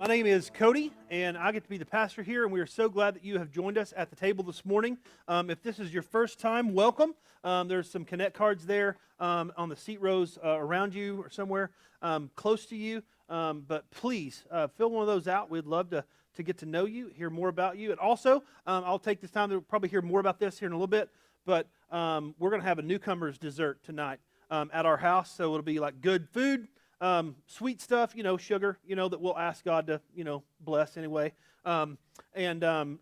My name is Cody, and I get to be the pastor here, and we are so glad that you have joined us at the table this morning. If this is your first time, welcome. There's some Connect cards there on the seat rows around you or somewhere close to you, but please fill one of those out. We'd love to get to know you, hear more about you, and also I'll take this time to probably hear more about this here in a little bit, but we're going to have a newcomer's dessert tonight at our house, so it'll be like good food. Sweet stuff, sugar, that we'll ask God to, bless anyway, and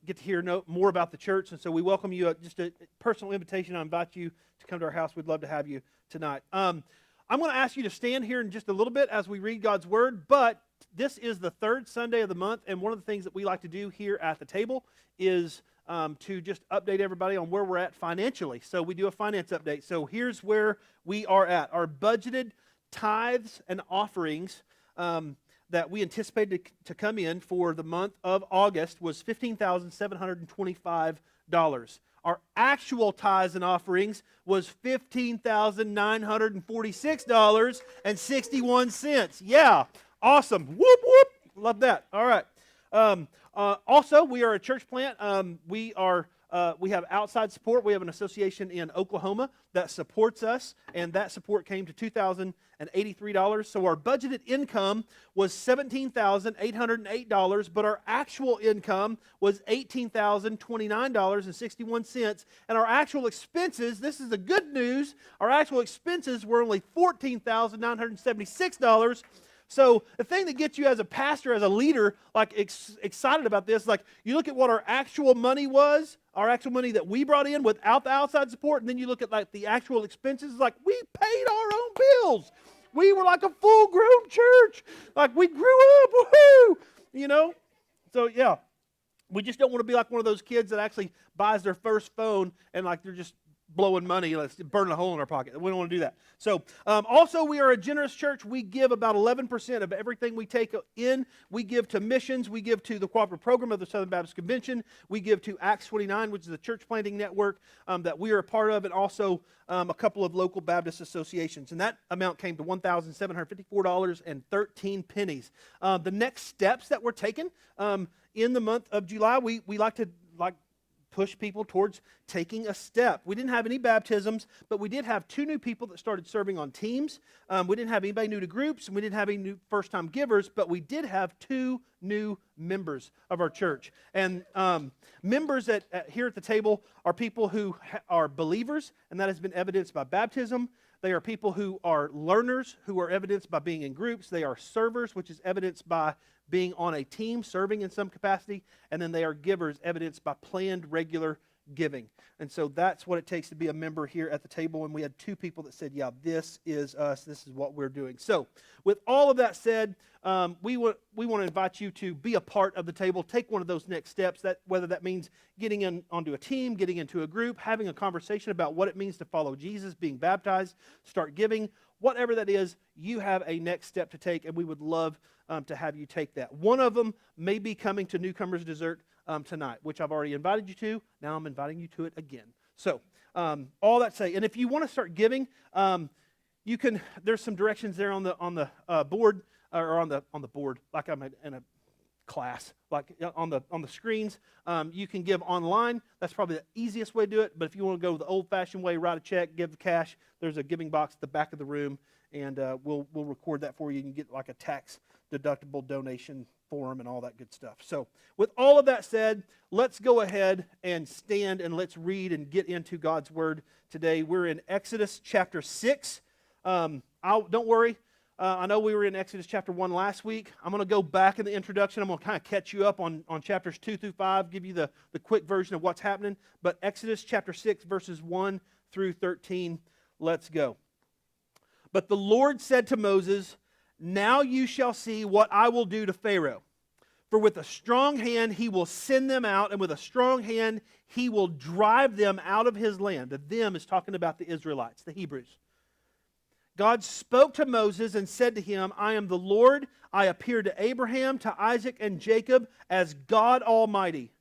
get to hear more about the church. And so we welcome you, just a personal invitation. I invite you to come to our house. We'd love to have you tonight. I'm going to ask you to stand here in just a little bit as we read God's Word, but this is the third Sunday of the month, and one of the things that we like to do here at the table is to just update everybody on where we're at financially. So we do a finance update. So here's where we are at. Our budgeted tithes and offerings that we anticipated to come in for the month of August was $15,725. Our actual tithes and offerings was $15,946.61. Yeah, awesome. Whoop, whoop. Love that. All right. Also, we are a church plant. We have outside support. We have an association in Oklahoma that supports us, and that support came to $2,083. So our budgeted income was $17,808, but our actual income was $18,029.61. And our actual expenses, this is the good news, our actual expenses were only $14,976. So the thing that gets you as a pastor, as a leader, like excited about this, like you look at what our actual money was, our actual money that we brought in without the outside support, and then you look at like the actual expenses, like we paid our own bills. We were like a full-grown church. Like we grew up, woohoo, So yeah, we just don't want to be like one of those kids that actually buys their first phone and like they're just blowing money, let's burn a hole in our pocket. We don't want to do that. So also we are a generous church. We give about 11% of everything we take in. We give to missions. We give to the cooperative program of the Southern Baptist Convention. We give to Acts 29, which is a church planting network that we are a part of, and also a couple of local Baptist associations. And that amount came to $1,754.13. The next steps that we're taking in the month of July, we like to push people towards taking a step. We didn't have any baptisms, but we did have 2 new people that started serving on teams. We didn't have anybody new to groups, and we didn't have any new first-time givers, but we did have 2 new members of our church. And members here at the table are people who are believers, and that has been evidenced by baptism. They are people who are learners, who are evidenced by being in groups. They are servers, which is evidenced by being on a team, serving in some capacity, and then they are givers, evidenced by planned, regular giving. And so that's what it takes to be a member here at the table, and we had 2 people that said, yeah, this is us, this is what we're doing. So with all of that said, we want to invite you to be a part of the table, take one of those next steps, whether that means getting onto a team, getting into a group, having a conversation about what it means to follow Jesus, being baptized, start giving, whatever that is, you have a next step to take, and we would love to have you take that. One of them may be coming to Newcomer's Dessert tonight, which I've already invited you to. Now I'm inviting you to it again. So all that say, and if you want to start giving, you can. There's some directions there on the board or on the board, like I'm in a class, like on the screens. You can give online. That's probably the easiest way to do it. But if you want to go the old-fashioned way, write a check, give cash. There's a giving box at the back of the room, and we'll record that for you. You can get like a tax-deductible donation form and all that good stuff. So with all of that said, let's go ahead and stand and let's read and get into God's Word today. We're in Exodus chapter 6. Don't worry. I know we were in Exodus chapter 1 last week. I'm going to go back in the introduction. I'm going to kind of catch you up on chapters 2 through 5, give you the quick version of what's happening. But Exodus chapter 6, verses 1 through 13, let's go. But the Lord said to Moses, "Now you shall see what I will do to Pharaoh. For with a strong hand he will send them out, and with a strong hand he will drive them out of his land." The "them" is talking about the Israelites, the Hebrews. God spoke to Moses and said to him, "I am the Lord. I appeared to Abraham, to Isaac, and Jacob as God Almighty.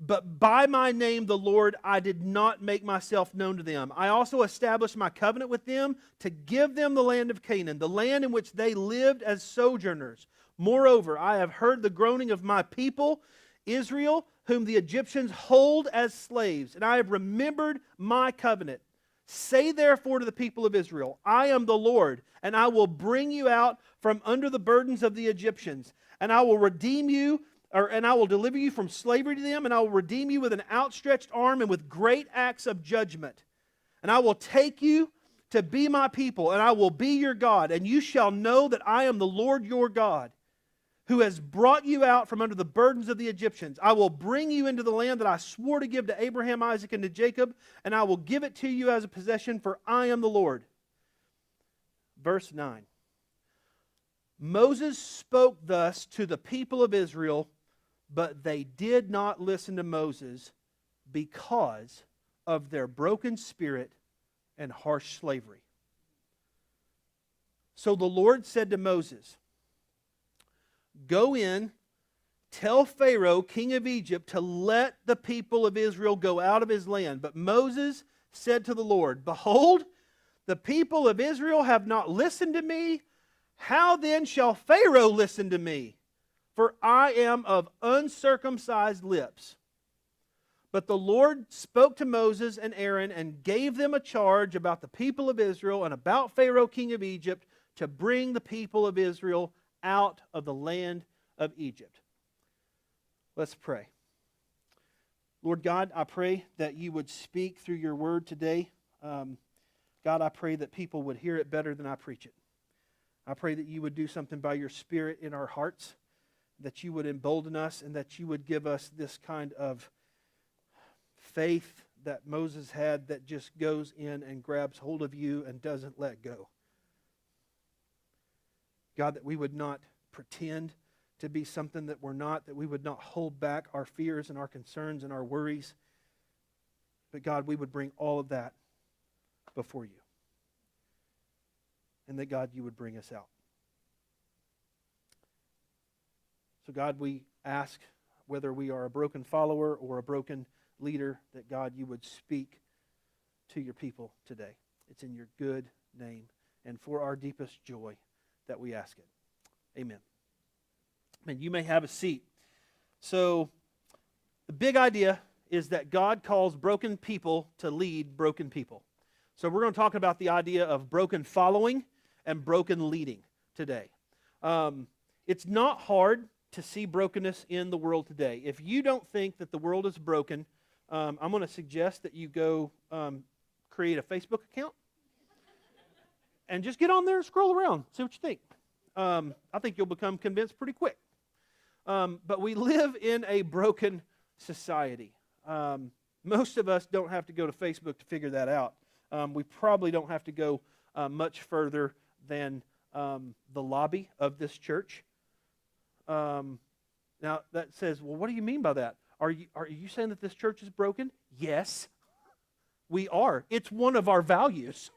But by my name, the Lord, I did not make myself known to them. I also established my covenant with them to give them the land of Canaan, the land in which they lived as sojourners. Moreover, I have heard the groaning of my people, Israel, whom the Egyptians hold as slaves, and I have remembered my covenant. Say therefore to the people of Israel, I am the Lord, and I will bring you out from under the burdens of the Egyptians, and I will redeem you, and I will deliver you from slavery to them, and I will redeem you with an outstretched arm and with great acts of judgment. And I will take you to be my people, and I will be your God, and you shall know that I am the Lord your God, who has brought you out from under the burdens of the Egyptians. I will bring you into the land that I swore to give to Abraham, Isaac, and to Jacob, and I will give it to you as a possession, for I am the Lord. Verse 9. Moses spoke thus to the people of Israel, but they did not listen to Moses because of their broken spirit and harsh slavery. So the Lord said to Moses, Go in, tell Pharaoh, king of Egypt, to let the people of Israel go out of his land. But Moses said to the Lord, Behold, the people of Israel have not listened to me. How then shall Pharaoh listen to me? For I am of uncircumcised lips. But the Lord spoke to Moses and Aaron and gave them a charge about the people of Israel and about Pharaoh, king of Egypt, to bring the people of Israel out of the land of Egypt. Let's pray. Lord God, I pray that you would speak through your word today. God, I pray that people would hear it better than I preach it. I pray that you would do something by your Spirit in our hearts, that you would embolden us, and that you would give us this kind of faith that Moses had that just goes in and grabs hold of you and doesn't let go. God, that we would not pretend to be something that we're not, that we would not hold back our fears and our concerns and our worries. But God, we would bring all of that before you. And that, God, you would bring us out. So, God, we ask, whether we are a broken follower or a broken leader, that, God, you would speak to your people today. It's in your good name and for our deepest joy that we ask it. Amen. And you may have a seat. So, the big idea is that God calls broken people to lead broken people. So we're going to talk about the idea of broken following and broken leading today. It's not hard to see brokenness in the world today. If you don't think that the world is broken, I'm going to suggest that you go create a Facebook account and just get on there and scroll around, see what you think. I think you'll become convinced pretty quick. But we live in a broken society. Most of us don't have to go to Facebook to figure that out. We probably don't have to go much further than the lobby of this church. Now that says, well, what do you mean by that? Are you saying that this church is broken? Yes, we are. It's one of our values.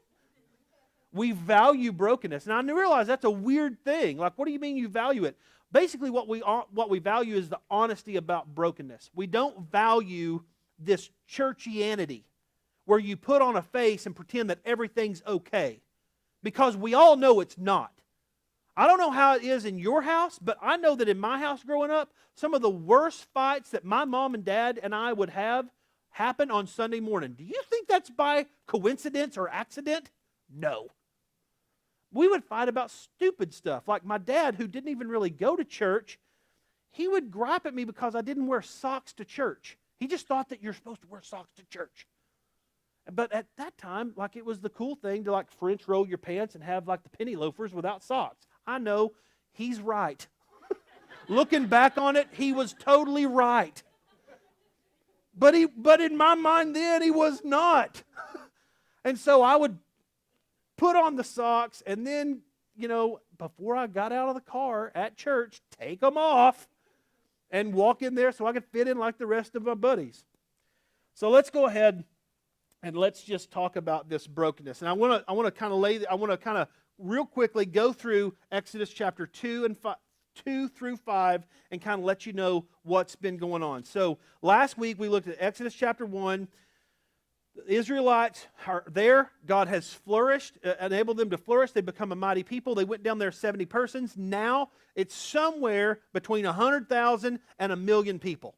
We value brokenness. Now, I realize that's a weird thing. Like, what do you mean you value it? Basically, what we value is the honesty about brokenness. We don't value this churchianity where you put on a face and pretend that everything's okay, because we all know it's not. I don't know how it is in your house, but I know that in my house growing up, some of the worst fights that my mom and dad and I would have happen on Sunday morning. Do you think that's by coincidence or accident? No. We would fight about stupid stuff. Like my dad, who didn't even really go to church, he would gripe at me because I didn't wear socks to church. He just thought that you're supposed to wear socks to church. But at that time, like, it was the cool thing to like French roll your pants and have like the penny loafers without socks. I know he's right. Looking back on it, he was totally right. But in my mind then, he was not. And so I would put on the socks, and then, before I got out of the car at church, take them off and walk in there so I could fit in like the rest of my buddies. So let's go ahead and let's just talk about this brokenness. And I want to kind of real quickly go through Exodus chapter 2 through 5 and kind of let you know what's been going on. So last week we looked at Exodus chapter 1. The Israelites are there. God has flourished, enabled them to flourish. They become a mighty people. They went down there 70 persons. Now it's somewhere between 100,000 and 1,000,000 people.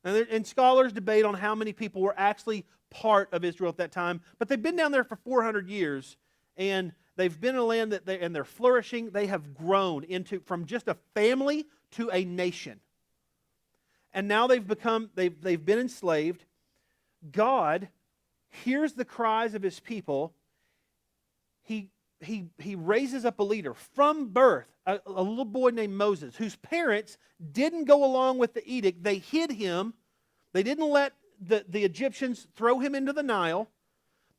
And scholars debate on how many people were actually part of Israel at that time. But they've been down there for 400 years, and they've been in a land and they're flourishing. They have grown from just a family to a nation. And now they've been enslaved. God hears the cries of his people. He raises up a leader from birth, a little boy named Moses, whose parents didn't go along with the edict. They hid him. They didn't let the Egyptians throw him into the Nile,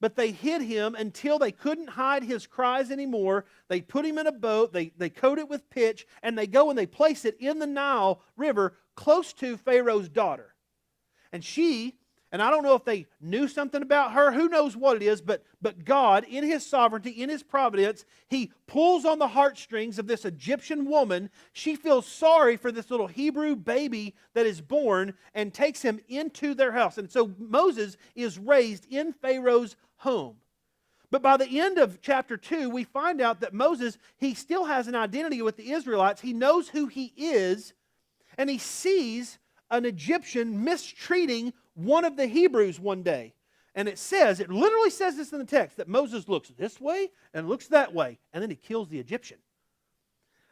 but they hid him until they couldn't hide his cries anymore. They put him in a boat, they coat it with pitch, and they go and they place it in the Nile River close to Pharaoh's daughter. And I don't know if they knew something about her, who knows what it is, but God, in his sovereignty, in his providence, he pulls on the heartstrings of this Egyptian woman. She feels sorry for this little Hebrew baby that is born and takes him into their house. And so Moses is raised in Pharaoh's home. But by the end of chapter 2, we find out that Moses, he still has an identity with the Israelites. He knows who he is, and he sees an Egyptian mistreating one of the Hebrews one day. And it literally says this in the text, that Moses looks this way and looks that way, and then he kills the Egyptian.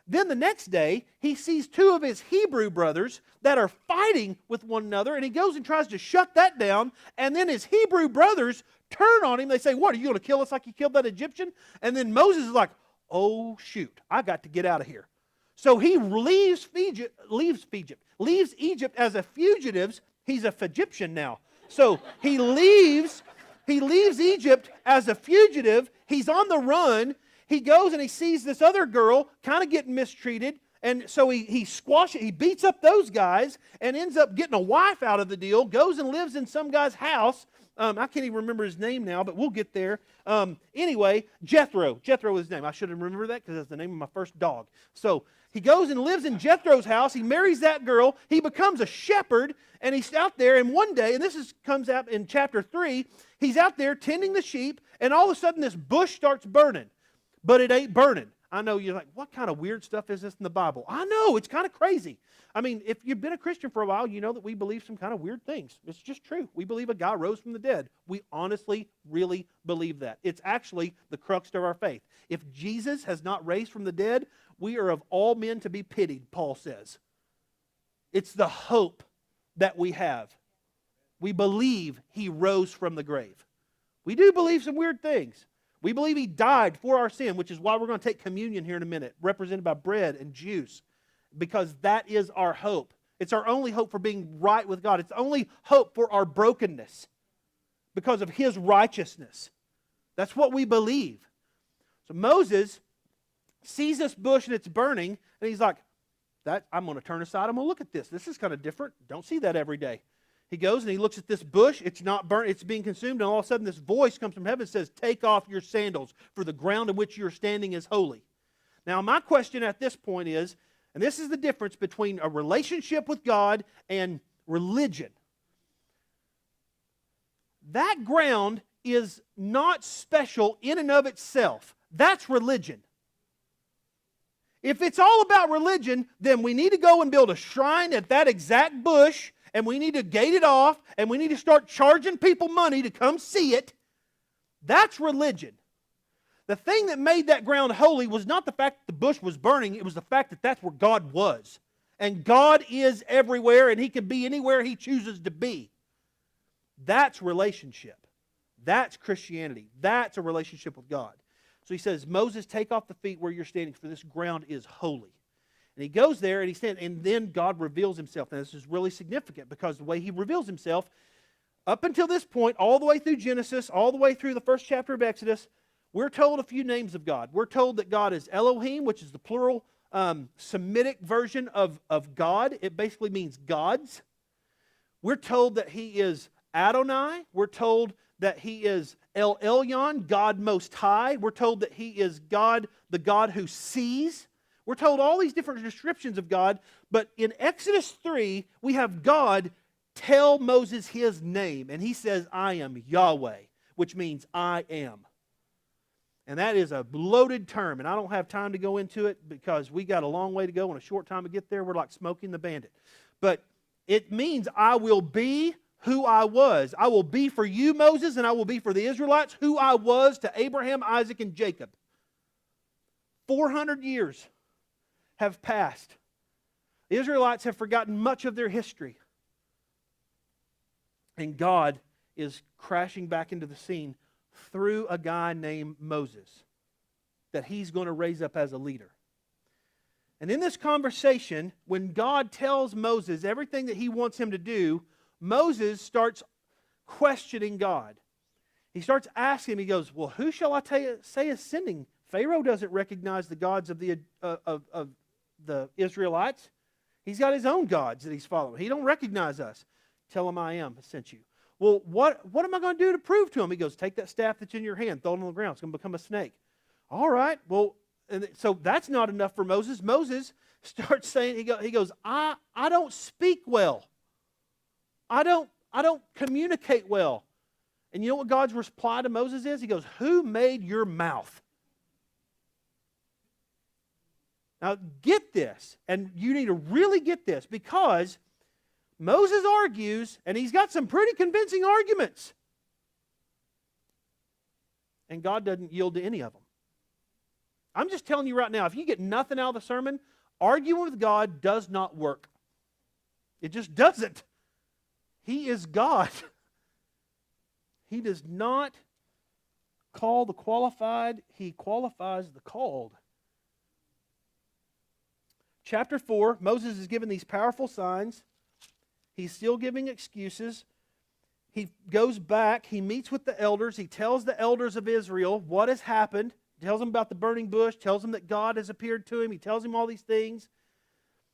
Then the next day, he sees two of his Hebrew brothers that are fighting with one another, and he goes and tries to shut that down, and then his Hebrew brothers turn on him. They say, "What, are you going to kill us like you killed that Egyptian?" And then Moses is like, "Oh, shoot, I got to get out of here." So he leaves Egypt as a fugitive. He's a Egyptian now. So he leaves Egypt as a fugitive. He's on the run. He goes and he sees this other girl kind of getting mistreated. And so he beats up those guys and ends up getting a wife out of the deal, goes and lives in some guy's house. I can't even remember his name now, but we'll get there. Anyway, Jethro. Jethro was his name. I should have remembered that because that's the name of my first dog. So he goes and lives in Jethro's house. He marries that girl. He becomes a shepherd, and he's out there. And one day, and comes out in chapter 3, he's out there tending the sheep, and all of a sudden this bush starts burning. But it ain't burning. I know you're like, what kind of weird stuff is this in the Bible? I know, it's kind of crazy. I mean, if you've been a Christian for a while, you know that we believe some kind of weird things. It's just true. We believe a guy rose from the dead. We honestly, really believe that. It's actually the crux of our faith. If Jesus has not raised from the dead, we are of all men to be pitied, Paul says. It's the hope that we have. We believe he rose from the grave. We do believe some weird things. We believe he died for our sin, which is why we're going to take communion here in a minute, represented by bread and juice, because that is our hope. It's our only hope for being right with God. It's the only hope for our brokenness because of his righteousness. That's what we believe. So Moses sees this bush and it's burning, and he's like, I'm going to turn aside. I'm going to look at this. This is kind of different. Don't see that every day. He goes and he looks at this bush. It's not burnt. It's being consumed. And all of a sudden this voice comes from heaven and says, "Take off your sandals, for the ground in which you're standing is holy." Now my question at this point is, and this is the difference between a relationship with God and religion. That ground is not special in and of itself. That's religion. If it's all about religion, then we need to go and build a shrine at that exact bush, and we need to gate it off, and we need to start charging people money to come see it. That's religion. The thing that made that ground holy was not the fact that the bush was burning, it was the fact that that's where God was. And God is everywhere, and he can be anywhere he chooses to be. That's relationship. That's Christianity. That's a relationship with God. So he says, "Moses, take off the feet where you're standing, for this ground is holy." And he goes there and he stands, and then God reveals himself. Now this is really significant because the way he reveals himself, up until this point, all the way through Genesis, all the way through the first chapter of Exodus, we're told a few names of God. We're told that God is Elohim, which is the plural Semitic version of God. It basically means gods. We're told that he is Adonai. We're told that he is El Elyon, God Most High. We're told that he is God, the God who sees. We're told all these different descriptions of God, but in Exodus 3, we have God tell Moses his name. And he says, I am Yahweh, which means I am. And that is a loaded term, and I don't have time to go into it because we got a long way to go and a short time to get there. We're like Smoking the Bandit. But it means I will be who I was. I will be for you, Moses, and I will be for the Israelites who I was to Abraham, Isaac, and Jacob. 400 years have passed. The Israelites have forgotten much of their history. And God is crashing back into the scene through a guy named Moses that he's going to raise up as a leader. And in this conversation, when God tells Moses everything that he wants him to do, Moses starts questioning God. He starts asking him, he goes, well, who shall I say is sending? Pharaoh doesn't recognize the gods of the Israelites. He's got his own gods that he's following. He don't recognize us. Tell him I am sent you. Well, what am I going to do to prove to him? He goes, take that staff that's in your hand, throw it on the ground. It's going to become a snake. All right. Well, and so that's not enough for Moses. Moses starts saying, he goes, I don't speak well. I don't communicate well. And you know what God's reply to Moses is? He goes, who made your mouth? Now get this, and you need to really get this, because Moses argues, and he's got some pretty convincing arguments. And God doesn't yield to any of them. I'm just telling you right now, if you get nothing out of the sermon, arguing with God does not work. It just doesn't. He is God. He does not call the qualified, He qualifies the called. Chapter 4, Moses is given these powerful signs. He's still giving excuses. He goes back, he meets with the elders, he tells the elders of Israel what has happened, tells them about the burning bush, tells them that God has appeared to him, he tells him all these things.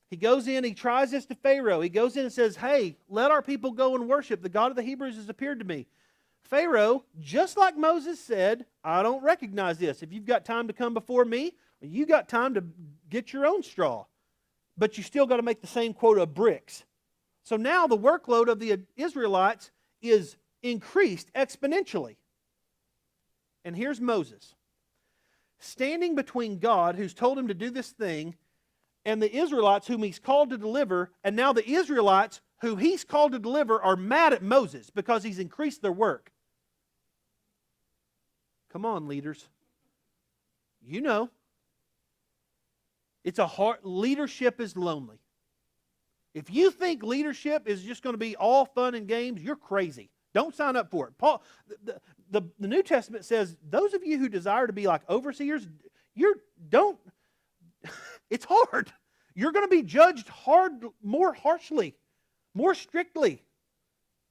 He goes in, he tries this to Pharaoh. He goes in and says, hey, let our people go and worship. The God of the Hebrews has appeared to me. Pharaoh, just like Moses said, I don't recognize this. If you've got time to come before me, you got time to get your own straw. But you still got to make the same quota of bricks. So now the workload of the Israelites is increased exponentially. And here's Moses, standing between God, who's told him to do this thing, and the Israelites whom he's called to deliver, and now the Israelites who he's called to deliver are mad at Moses because he's increased their work. Come on, leaders. You know. It's a hard, leadership is lonely. If you think leadership is just going to be all fun and games, you're crazy. Don't sign up for it. Paul, the New Testament says, those of you who desire to be like overseers, it's hard. You're going to be judged more harshly, more strictly.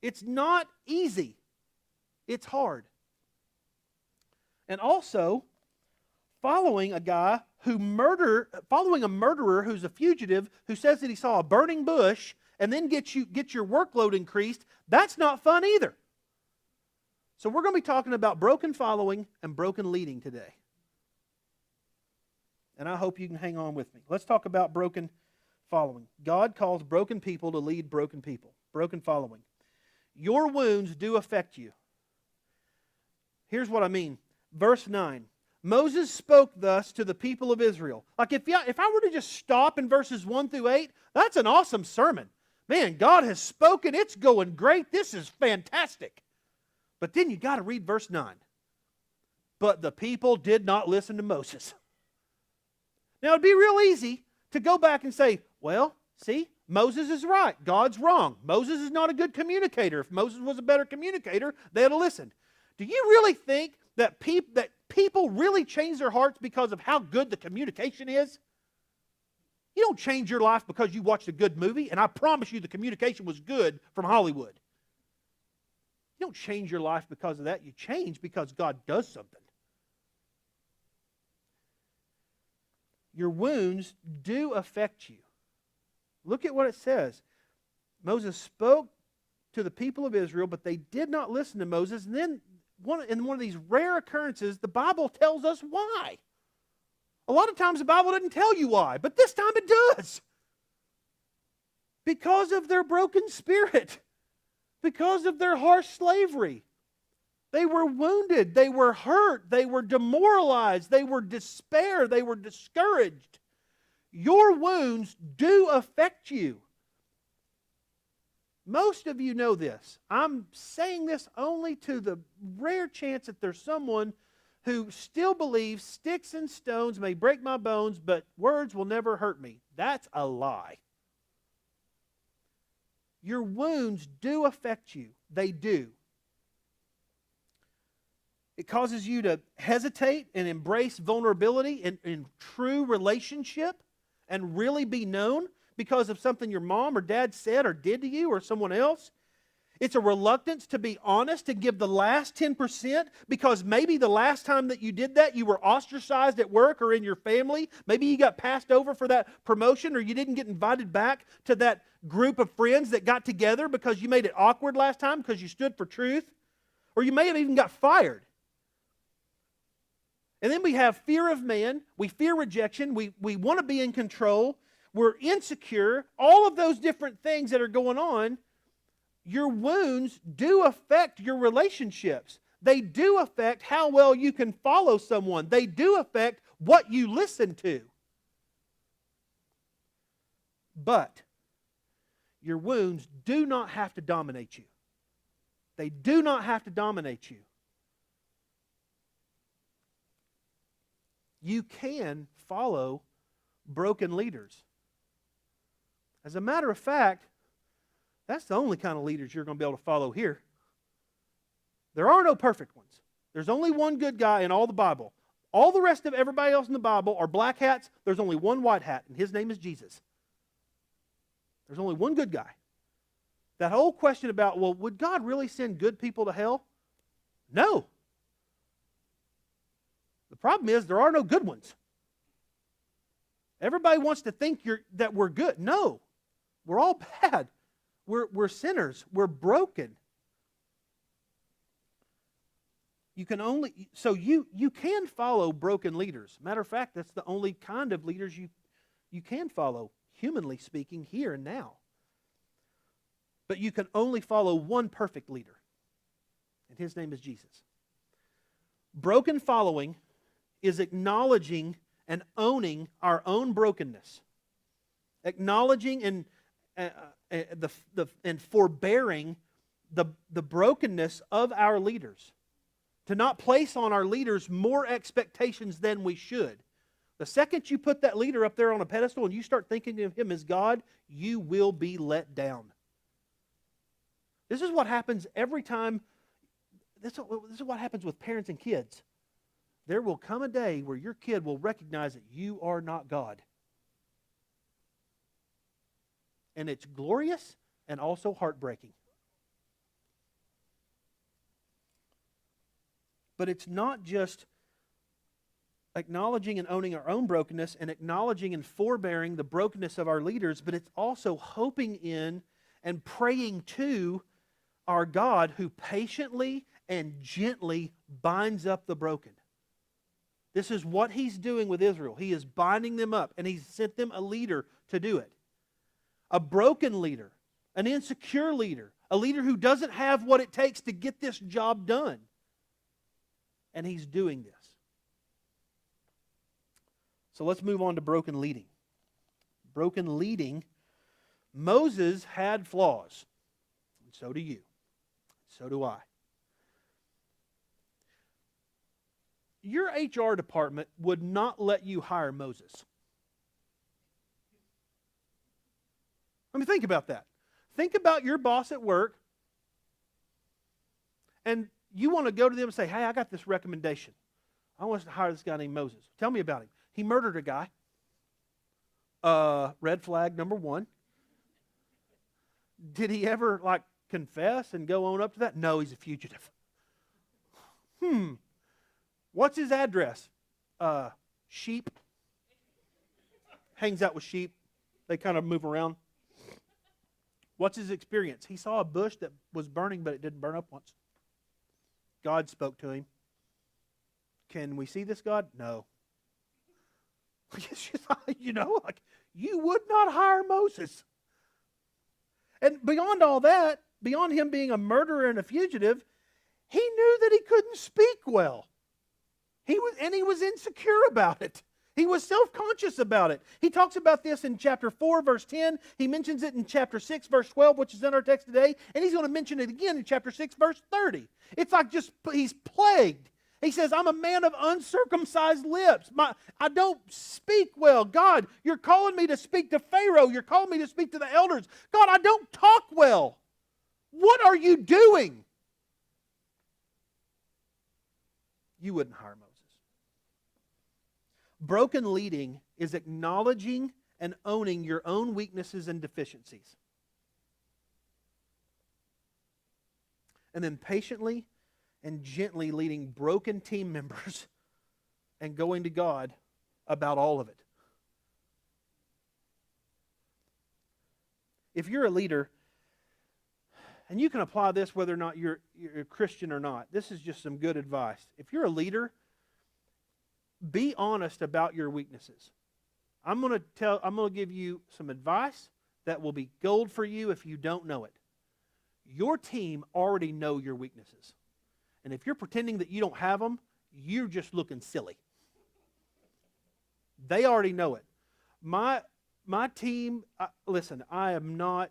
It's not easy. It's hard. And also, following a murderer who's a fugitive, who says that he saw a burning bush and then get your workload increased, that's not fun either. So we're going to be talking about broken following and broken leading today. And I hope you can hang on with me. Let's talk about broken following. God calls broken people to lead broken people. Broken following. Your wounds do affect you. Here's what I mean. Verse 9. Moses spoke thus to the people of Israel. Like if I were to just stop in verses 1 through 8, that's an awesome sermon. Man, God has spoken. It's going great. This is fantastic. But then you got to read verse 9. But the people did not listen to Moses. Now it'd be real easy to go back and say, well, see, Moses is right. God's wrong. Moses is not a good communicator. If Moses was a better communicator, they'd have listened. Do you really think that people really change their hearts because of how good the communication is? You don't change your life because you watched a good movie, and I promise you the communication was good from Hollywood. You don't change your life because of that. You change because God does something. Your wounds do affect you. Look at what it says. Moses spoke to the people of Israel, but they did not listen to Moses. And then in one of these rare occurrences, the Bible tells us why. A lot of times the Bible doesn't tell you why, but this time it does. Because of their broken spirit. because of their harsh slavery. They were wounded, they were hurt, they were demoralized, they were despair, they were discouraged. Your wounds do affect you. Most of you know this. I'm saying this only to the rare chance that there's someone who still believes sticks and stones may break my bones, but words will never hurt me. That's a lie. Your wounds do affect you. They do. It causes you to hesitate and embrace vulnerability in true relationship and really be known because of something your mom or dad said or did to you or someone else. It's a reluctance to be honest and give the last 10% because maybe the last time that you did that, you were ostracized at work or in your family. Maybe you got passed over for that promotion, or you didn't get invited back to that group of friends that got together because you made it awkward last time because you stood for truth. Or you may have even got fired. And then we have fear of man. We fear rejection. We want to be in control. We're insecure. All of those different things that are going on. Your wounds do affect your relationships. They do affect how well you can follow someone. They do affect what you listen to. But your wounds do not have to dominate you. They do not have to dominate you. You can follow broken leaders. As a matter of fact, that's the only kind of leaders you're going to be able to follow here. There are no perfect ones. There's only one good guy in all the Bible. All the rest of everybody else in the Bible are black hats. There's only one white hat, and his name is Jesus. There's only one good guy. That whole question about, well, would God really send good people to hell? No. The problem is there are no good ones. Everybody wants to think that we're good. No. We're all bad. We're sinners. We're broken. You can follow broken leaders. Matter of fact, that's the only kind of leaders you can follow, humanly speaking, here and now. But you can only follow one perfect leader, and his name is Jesus. Broken following is acknowledging and owning our own brokenness, acknowledging and forbearing the brokenness of our leaders, to not place on our leaders more expectations than we should. The second you put that leader up there on a pedestal and you start thinking of him as God, you will be let down. This is what happens every time. This is what happens with parents and kids. There will come a day where your kid will recognize that you are not God. And it's glorious and also heartbreaking. But it's not just acknowledging and owning our own brokenness and acknowledging and forbearing the brokenness of our leaders, but it's also hoping in and praying to our God who patiently and gently binds up the broken. This is what He's doing with Israel. He is binding them up, and He's sent them a leader to do it. A broken leader, an insecure leader, a leader who doesn't have what it takes to get this job done. And He's doing this. So let's move on to broken leading. Broken leading. Moses had flaws. And so do you. So do I. Your HR department would not let you hire Moses. I mean, think about that. Think about your boss at work, and you want to go to them and say, hey, I got this recommendation. I want us to hire this guy named Moses. Tell me about him. He murdered a guy. Red flag number one. Did he ever, confess and go on up to that? No, he's a fugitive. What's his address? Sheep. Hangs out with sheep. They kind of move around. What's his experience? He saw a bush that was burning, but it didn't burn up once. God spoke to him. Can we see this God? No. You would not hire Moses. And beyond all that, beyond him being a murderer and a fugitive, he knew that he couldn't speak well. He was insecure about it. He was self-conscious about it. He talks about this in chapter 4, verse 10. He mentions it in chapter 6, verse 12, which is in our text today. And he's going to mention it again in chapter 6, verse 30. It's like he's plagued. He says, I'm a man of uncircumcised lips. I don't speak well. God, you're calling me to speak to Pharaoh. You're calling me to speak to the elders. God, I don't talk well. What are you doing? You wouldn't hire Moses. Broken leading is acknowledging and owning your own weaknesses and deficiencies. And then patiently and gently leading broken team members and going to God about all of it. If you're a leader, and you can apply this whether or not you're a Christian or not, this is just some good advice. If you're a leader, be honest about your weaknesses. I'm going to give you some advice that will be gold for you if you don't know it. Your team already know your weaknesses. And if you're pretending that you don't have them, you're just looking silly. They already know it. My team, listen, I am not,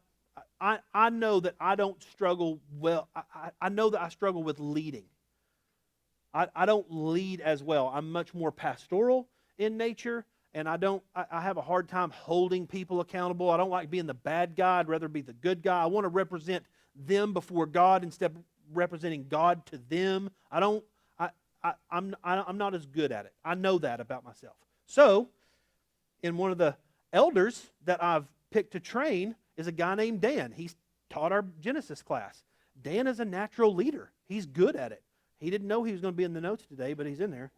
I know that I don't struggle well. I know that I struggle with leading. I don't lead as well. I'm much more pastoral in nature, and I have a hard time holding people accountable. I don't like being the bad guy. I'd rather be the good guy. I want to represent them before God instead of representing God to them. I'm not as good at it. I know that about myself. So, in one of the elders that I've picked to train is a guy named Dan. He's taught our Genesis class. Dan is a natural leader. He's good at it. He didn't know he was going to be in the notes today, but he's in there.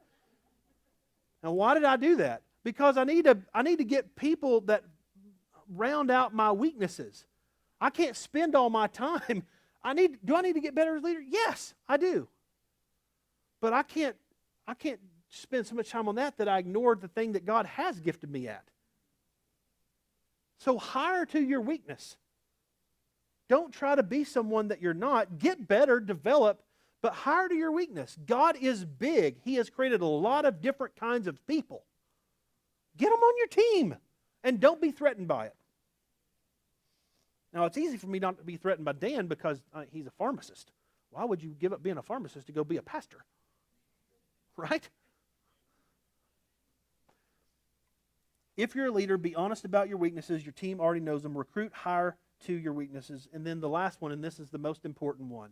Now, why did I do that? Because I need to get people that round out my weaknesses. I can't spend all my time. Do I need to get better as a leader? Yes, I do. But I can't spend so much time on that I ignored the thing that God has gifted me at. So hire to your weakness. Don't try to be someone that you're not. Get better, develop, but hire to your weakness. God is big. He has created a lot of different kinds of people. Get them on your team, and don't be threatened by it. Now, it's easy for me not to be threatened by Dan because he's a pharmacist. Why would you give up being a pharmacist to go be a pastor? Right? If you're a leader, be honest about your weaknesses. Your team already knows them. Recruit, hire to your weaknesses. And then the last one, and this is the most important one,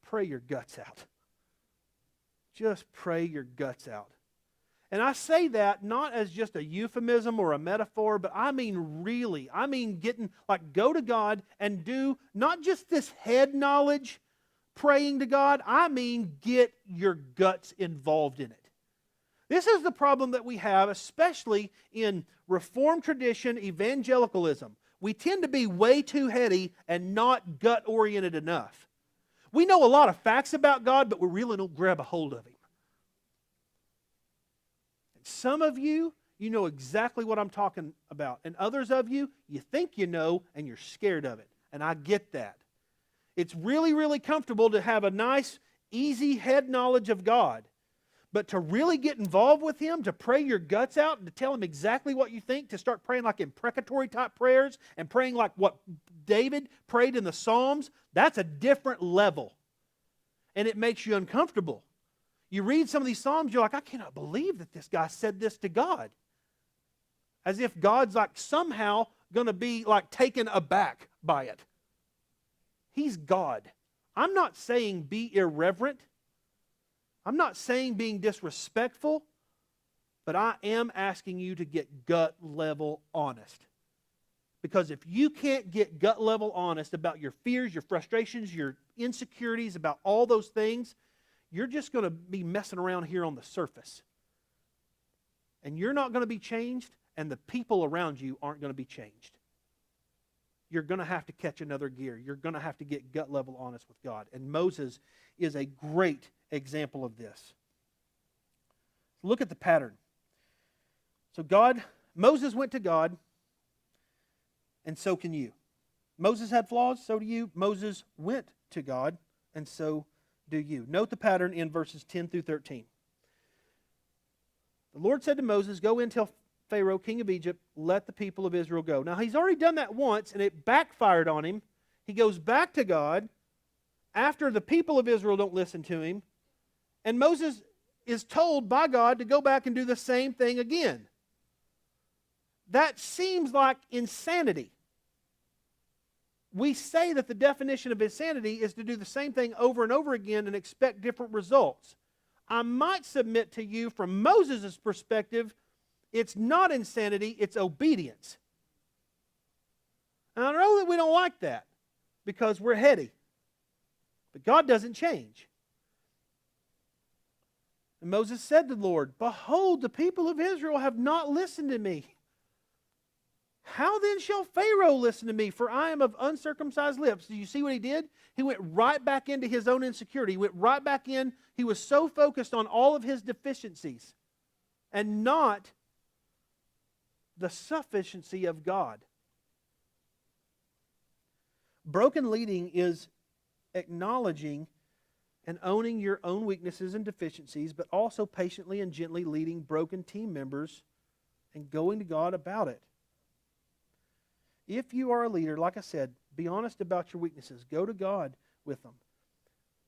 pray your guts out. Just pray your guts out. And I say that not as just a euphemism or a metaphor, but I mean really. I mean go to God and do not just this head knowledge praying to God. I mean get your guts involved in it. This is the problem that we have, especially in Reformed tradition evangelicalism. We tend to be way too heady and not gut-oriented enough. We know a lot of facts about God, but we really don't grab a hold of Him. And some of you, you know exactly what I'm talking about. And others of you, you think you know, and you're scared of it. And I get that. It's really, really comfortable to have a nice, easy head knowledge of God. But to really get involved with Him, to pray your guts out and to tell Him exactly what you think, to start praying like imprecatory type prayers and praying like what David prayed in the Psalms, that's a different level. And it makes you uncomfortable. You read some of these Psalms, you're like, I cannot believe that this guy said this to God. As if God's like somehow going to be like taken aback by it. He's God. I'm not saying be irreverent. I'm not saying being disrespectful, but I am asking you to get gut level honest. Because if you can't get gut level honest about your fears, your frustrations, your insecurities, about all those things, you're just going to be messing around here on the surface. And you're not going to be changed, and the people around you aren't going to be changed. You're going to have to catch another gear. You're going to have to get gut level honest with God. And Moses is a great example of this. Look at the pattern. So Moses went to God, and so can you. Moses had flaws, so do you. Moses went to God, and so do you. Note the pattern in verses 10 through 13. The Lord said to Moses, "Go in, tell Pharaoh, king of Egypt, let the people of Israel go." Now, he's already done that once, and it backfired on him. He goes back to God after the people of Israel don't listen to him, and Moses is told by God to go back and do the same thing again. That seems like insanity. We say that the definition of insanity is to do the same thing over and over again and expect different results. I might submit to you from Moses' perspective, it's not insanity, it's obedience. And I know that we don't like that because we're heady. But God doesn't change. And Moses said to the Lord, "Behold, the people of Israel have not listened to me. How then shall Pharaoh listen to me? For I am of uncircumcised lips." Do you see what he did? He went right back into his own insecurity. He went right back in. He was so focused on all of his deficiencies and not the sufficiency of God. Broken leading is acknowledging and owning your own weaknesses and deficiencies, but also patiently and gently leading broken team members and going to God about it. If you are a leader, like I said, be honest about your weaknesses. Go to God with them.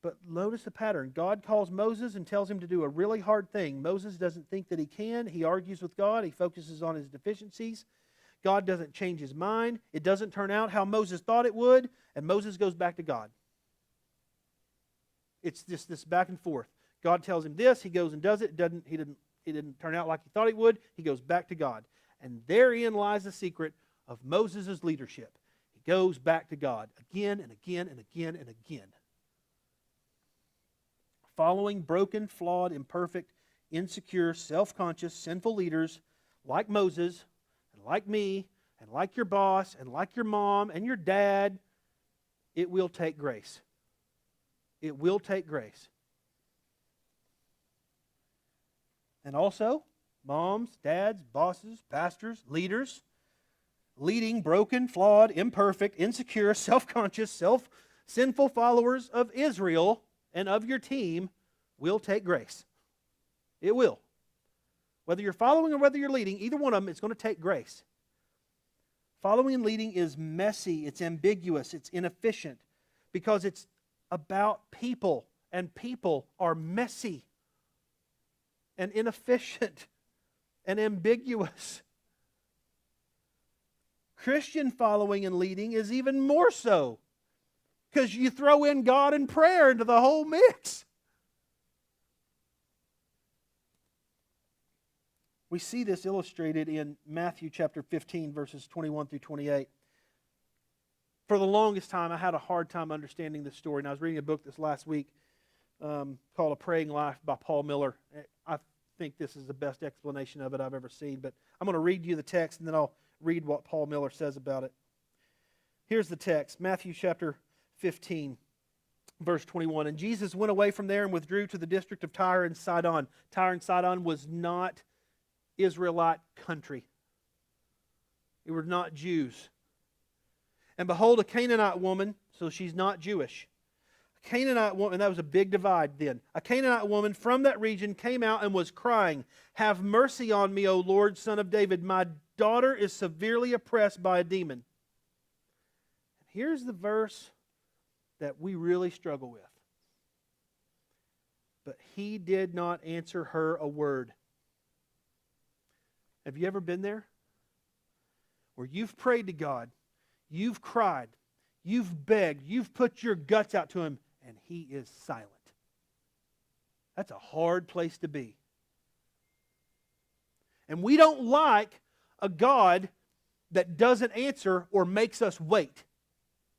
But notice the pattern. God calls Moses and tells him to do a really hard thing. Moses doesn't think that he can. He argues with God. He focuses on his deficiencies. God doesn't change his mind. It doesn't turn out how Moses thought it would, and Moses goes back to God. It's just this back and forth. God tells him this, he goes and does it. It didn't turn out like he thought it would. He goes back to God. And therein lies the secret of Moses' leadership. He goes back to God again and again and again and again. Following broken, flawed, imperfect, insecure, self-conscious, sinful leaders like Moses and like me and like your boss and like your mom and your dad, it will take grace. It will take grace. And also, moms, dads, bosses, pastors, leaders, leading broken, flawed, imperfect, insecure, self-conscious, sinful followers of Israel and of your team will take grace. It will. Whether you're following or whether you're leading, either one of them, it's going to take grace. Following and leading is messy, it's ambiguous, it's inefficient, because it's about people, and people are messy and inefficient and ambiguous. Christian following and leading is even more so, because you throw in God and prayer into the whole mix. We see this illustrated in Matthew chapter 15, verses 21 through 28. For the longest time, I had a hard time understanding this story, and I was reading a book this last week called A Praying Life by Paul Miller. I think this is the best explanation of it I've ever seen, but I'm going to read you the text, and then I'll read what Paul Miller says about it. Here's the text, Matthew chapter 15, verse 21. "And Jesus went away from there and withdrew to the district of Tyre and Sidon." Tyre and Sidon was not Israelite country. They were not Jews. "And behold, a Canaanite woman," so she's not Jewish. "A Canaanite woman," and that was a big divide then. "A Canaanite woman from that region came out and was crying, 'Have mercy on me, O Lord, Son of David. My daughter is severely oppressed by a demon.'" And here's the verse that we really struggle with. "But he did not answer her a word." Have you ever been there? Where you've prayed to God, you've cried, you've begged, you've put your guts out to Him, and He is silent. That's a hard place to be. And we don't like a God that doesn't answer or makes us wait.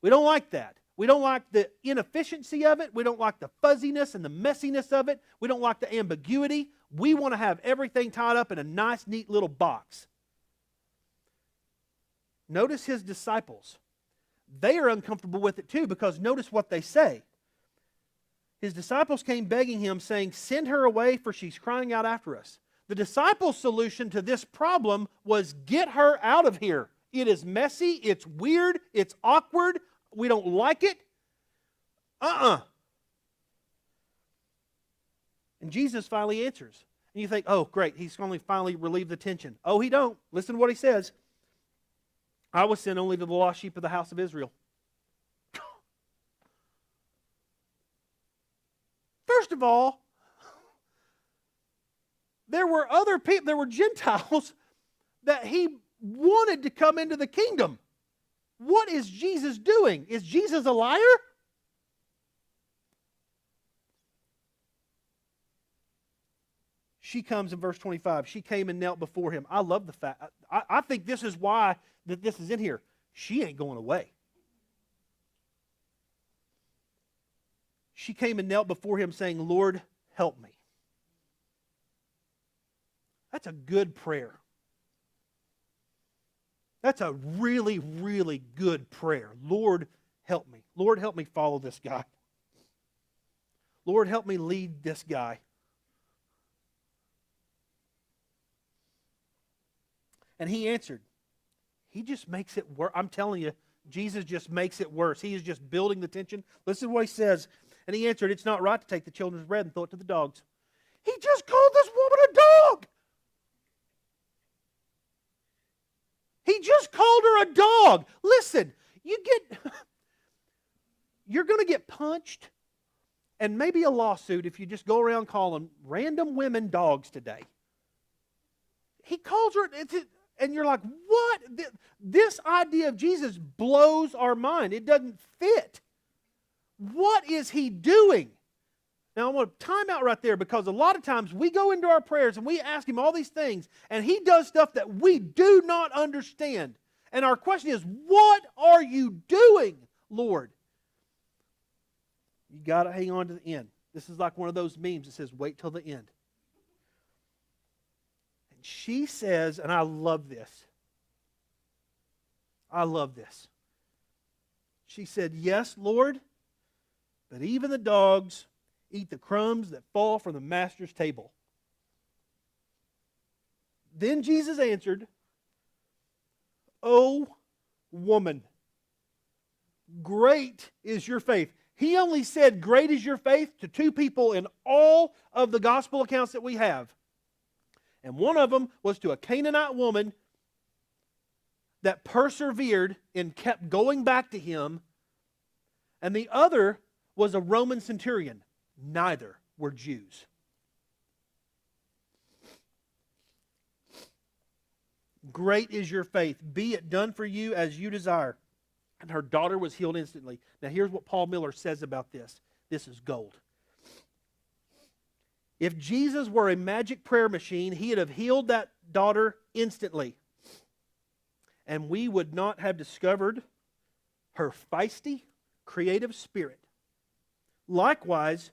We don't like that. We don't like the inefficiency of it. We don't like the fuzziness and the messiness of it. We don't like the ambiguity. We want to have everything tied up in a nice, neat little box. Notice His disciples. They are uncomfortable with it too, because notice what they say. His disciples came begging Him, saying, "Send her away, for she's crying out after us." The disciples' solution to this problem was, "Get her out of here It is messy. It's weird. It's awkward. We don't like it. And Jesus finally answers. And you think, oh, great, he's going to finally relieve the tension. Oh, he don't. Listen to what he says. I was sent only to the lost sheep of the house of Israel. First of all, there were other people, there were Gentiles that he wanted to come into the kingdom. What is Jesus doing? Is Jesus a liar? She comes in verse 25. She came and knelt before him. I love the fact. I think this is why that this is in here. She ain't going away. She came and knelt before him saying, Lord, help me. That's a good prayer. That's a really, really good prayer. Lord, help me. Lord, help me follow this guy. Lord, help me lead this guy. And he answered. He just makes it worse. I'm telling you, Jesus just makes it worse. He is just building the tension. Listen to what he says. And he answered, it's not right to take the children's bread and throw it to the dogs. He just called this woman a dog. He just called her a dog. Listen, you're going to get punched and maybe a lawsuit if you just go around calling random women dogs today. He calls her, and you're like, what? This idea of Jesus blows our mind. It doesn't fit. What is he doing? Now, I want to time out right there because a lot of times we go into our prayers and we ask him all these things and he does stuff that we do not understand. And our question is, what are you doing, Lord? You got to hang on to the end. This is like one of those memes that says, wait till the end. And she says, and I love this. I love this. She said, yes, Lord, but even the dogs eat the crumbs that fall from the master's table. Then Jesus answered, O woman, great is your faith. He only said, great is your faith to two people in all of the gospel accounts that we have. And one of them was to a Canaanite woman that persevered and kept going back to him. And the other was a Roman centurion. Neither were Jews. Great is your faith. Be it done for you as you desire. And her daughter was healed instantly. Now here's what Paul Miller says about this. This is gold. If Jesus were a magic prayer machine, he'd have healed that daughter instantly. And we would not have discovered her feisty, creative spirit. Likewise,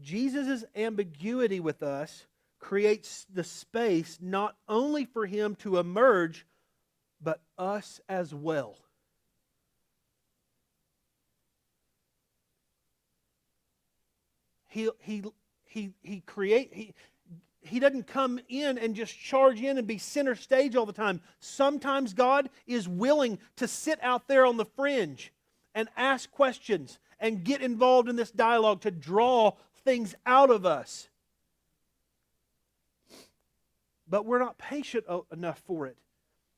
Jesus' ambiguity with us creates the space not only for him to emerge, but us as well. He doesn't come in and just charge in and be center stage all the time. Sometimes God is willing to sit out there on the fringe and ask questions and get involved in this dialogue to draw things out of us. But we're not patient enough for it.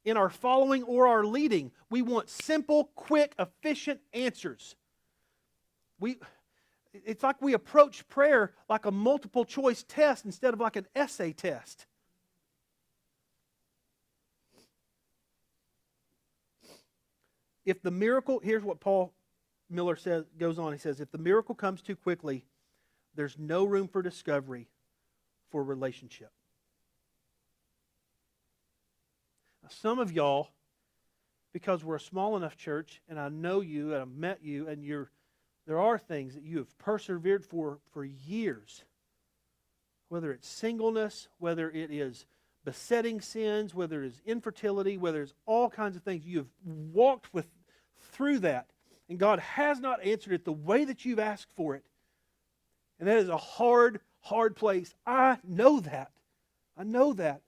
In our following or our leading, we want simple, quick, efficient answers. It's like we approach prayer like a multiple choice test instead of like an essay test. If the miracle, here's what Paul Miller goes on. He says, if the miracle comes too quickly, there's no room for discovery for relationship. Now, some of y'all, because we're a small enough church, and I know you, and I've met you, and there are things that you have persevered for years. Whether it's singleness, whether it is besetting sins, whether it is infertility, whether it's all kinds of things. You have walked through that, and God has not answered it the way that you've asked for it. And that is a hard, hard place. I know that. I know that.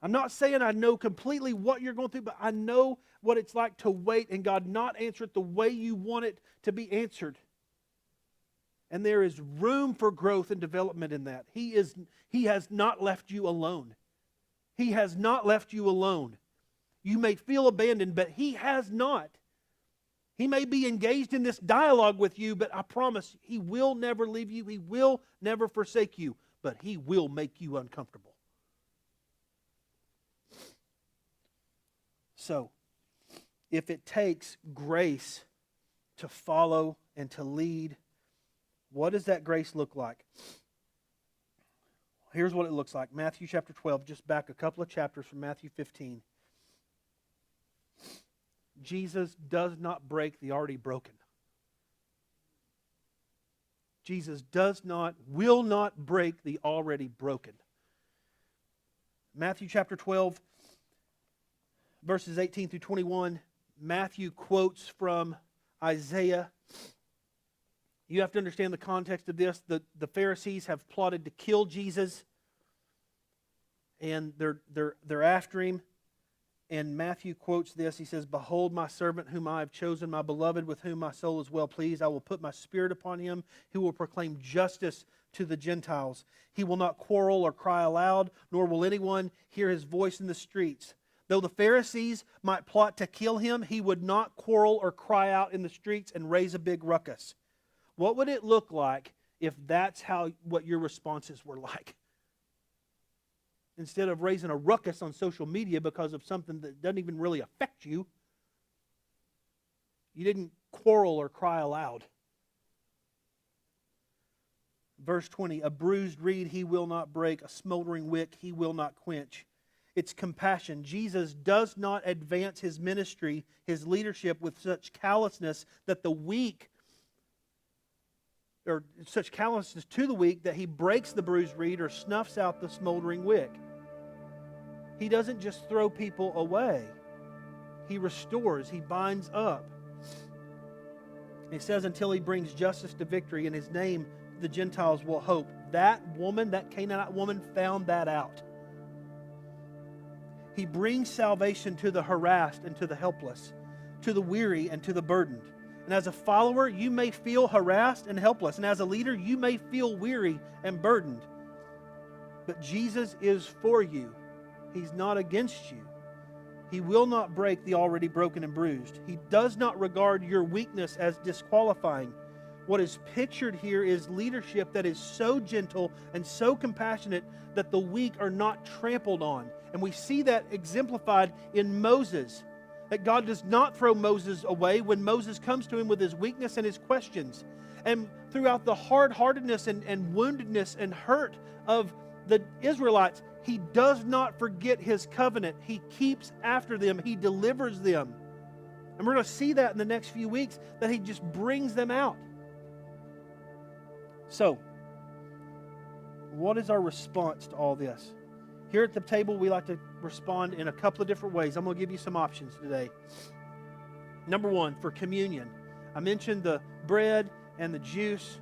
I'm not saying I know completely what you're going through, but I know what it's like to wait and God not answer it the way you want it to be answered. And there is room for growth and development in that. He has not left you alone. He has not left you alone. You may feel abandoned, but He has not. He may be engaged in this dialogue with you, but I promise He will never leave you. He will never forsake you, but He will make you uncomfortable. So, if it takes grace to follow and to lead, what does that grace look like? Here's what it looks like. Matthew chapter 12, just back a couple of chapters from Matthew 15. Jesus does not break the already broken. Jesus will not break the already broken. Matthew chapter 12, verses 18 through 21, Matthew quotes from Isaiah. You have to understand the context of this. The Pharisees have plotted to kill Jesus, and they're after Him. And Matthew quotes this. He says, "Behold my servant whom I have chosen, my beloved with whom my soul is well pleased. I will put my spirit upon him, who will proclaim justice to the Gentiles. He will not quarrel or cry aloud, nor will anyone hear his voice in the streets." Though the Pharisees might plot to kill him, he would not quarrel or cry out in the streets and raise a big ruckus. What would it look like if that's what your responses were like? Instead of raising a ruckus on social media because of something that doesn't even really affect you, you didn't quarrel or cry aloud. Verse 20, "A bruised reed He will not break, a smoldering wick He will not quench." It's compassion. Jesus does not advance His ministry, His leadership with such callousness that the weak, or such callousness to the weak that He breaks the bruised reed or snuffs out the smoldering wick. He doesn't just throw people away. He restores. He binds up. He says until He brings justice to victory, in His name the Gentiles will hope. That woman, that Canaanite woman, found that out. He brings salvation to the harassed and to the helpless, to the weary and to the burdened. And as a follower, you may feel harassed and helpless. And as a leader, you may feel weary and burdened. But Jesus is for you. He's not against you. He will not break the already broken and bruised. He does not regard your weakness as disqualifying. What is pictured here is leadership that is so gentle and so compassionate that the weak are not trampled on. And we see that exemplified in Moses. That God does not throw Moses away when Moses comes to Him with his weakness and his questions. And throughout the hard-heartedness and woundedness and hurt of the Israelites, He does not forget His covenant. He keeps after them. He delivers them. And we're going to see that in the next few weeks, that He just brings them out. So, what is our response to all this? Here at the table, we like to respond in a couple of different ways. I'm going to give you some options today. Number one, for communion. I mentioned the bread and the juice.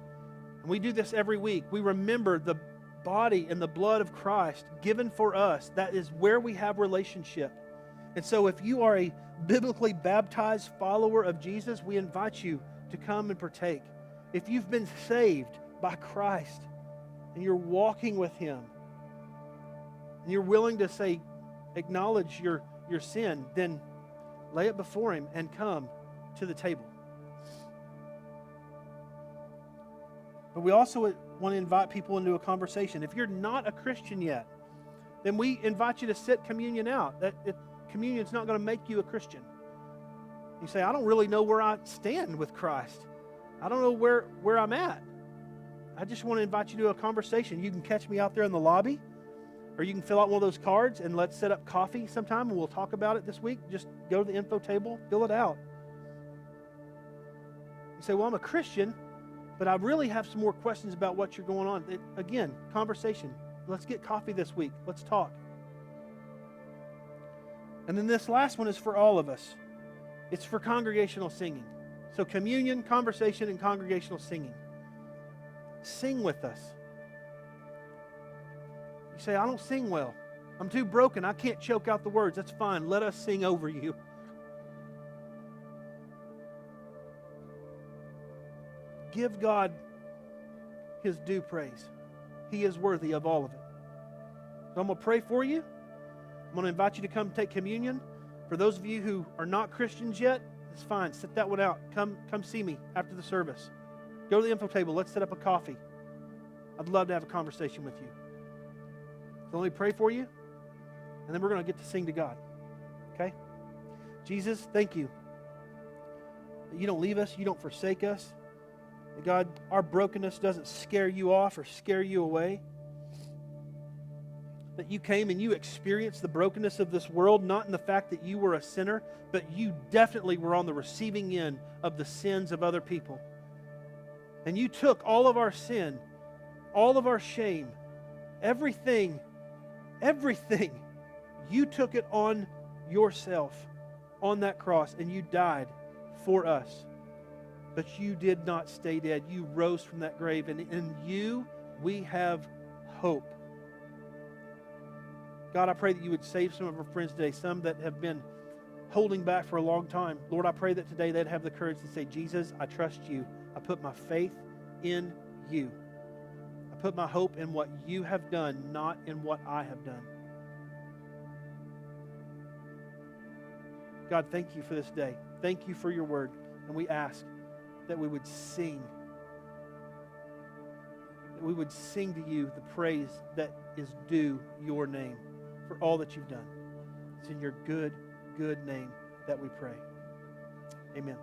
And we do this every week. We remember the body and the blood of Christ given for us. That is where we have relationship. And so if you are a biblically baptized follower of Jesus, we invite you to come and partake. If you've been saved by Christ and you're walking with Him and you're willing to acknowledge your sin, then lay it before Him and come to the table. But we also want to invite people into a conversation. If you're not a Christian yet, then we invite you to sit communion out. Communion's not going to make you a Christian. You say, I don't really know where I stand with Christ. I don't know where I'm at. I just want to invite you to a conversation. You can catch me out there in the lobby, or you can fill out one of those cards and let's set up coffee sometime and we'll talk about it this week. Just go to the info table, fill it out. You say, well, I'm a Christian, but I really have some more questions about what you're going on. Again, conversation. Let's get coffee this week. Let's talk. And then this last one is for all of us. It's for congregational singing. So communion, conversation, and congregational singing. Sing with us. You say, I don't sing well. I'm too broken. I can't choke out the words. That's fine. Let us sing over you. Give God His due praise. He is worthy of all of it. So I'm going to pray for you. I'm going to invite you to come take communion. For those of you who are not Christians yet, it's fine. Sit that one out. Come see me after the service. Go to the info table. Let's set up a coffee. I'd love to have a conversation with you. So let me pray for you, and then we're going to get to sing to God. Okay? Jesus, thank you that you don't leave us, you don't forsake us. That God, our brokenness doesn't scare you off or scare you away. That you came and you experienced the brokenness of this world, not in the fact that you were a sinner, but you definitely were on the receiving end of the sins of other people. And you took all of our sin, all of our shame, everything, you took it on yourself on that cross, and you died for us. But you did not stay dead. You rose from that grave, and in you we have hope. God, I pray that you would save some of our friends today, some that have been holding back for a long time. Lord, I pray that today they'd have the courage to say, Jesus, I trust you. I put my faith in you. I put my hope in what you have done, not in what I have done. God, thank you for this day. Thank you for your word. And we ask that we would sing. That we would sing to you the praise that is due your name for all that you've done. It's in your good name that we pray. Amen.